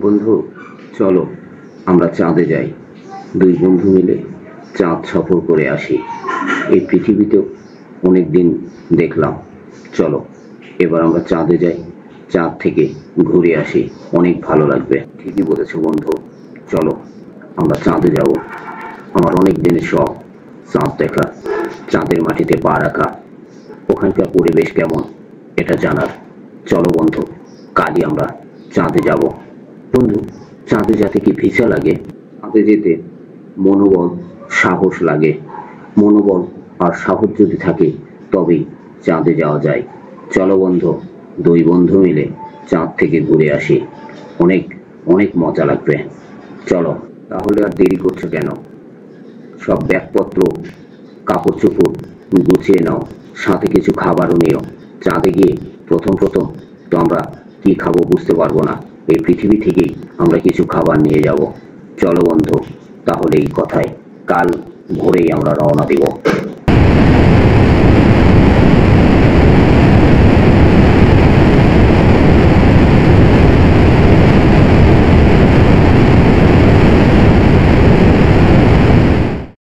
বন্ধু, চলো আমরা চাঁদে যাই। দুই বন্ধু মিলে চাঁদ সফর করে আসি। এই পৃথিবীতেও অনেকদিন দেখলাম। চলো এবার আমরা চাঁদে যাই, চাঁদ থেকে ঘুরে আসি। অনেক ভালো লাগবে। ঠিকই বলেছো বন্ধু, চলো আমরা চাঁদে যাব। আমার অনেক দিনের শখ চাঁদ দেখা, চাঁদের মাটিতে পা রাখা, ওখানকার পরিবেশ কেমন এটা জানার। চলো বন্ধু, কালই আমরা চাঁদে যাব। বন্ধু, চাঁদে যেতে কি ভিসা লাগে? চাঁদে যেতে মনোবল, সাহস লাগে। মনোবল আর সাহস যদি থাকে তবেই চাঁদে যাওয়া যায়। চলো বন্ধু, দুই বন্ধু মিলে চাঁদ থেকে ঘুরে আসি। অনেক অনেক মজা লাগবে। চলো, তাহলে আর দেরি করছো কেন? সব ব্যাগপত্র, কাপড় চোপড় গুছিয়ে নাও, সাথে কিছু খাবারও নিও। চাঁদে গিয়ে প্রথম প্রথম তো আমরা কি খাবো বুঝতে পারবো না। এই পৃথিবী থেকেই আমরা কিছু খাবার নিয়ে যাব। চলো বন্ধু, তাহলে এই কথায় কাল ভোরেই আমরা রওনা দিব।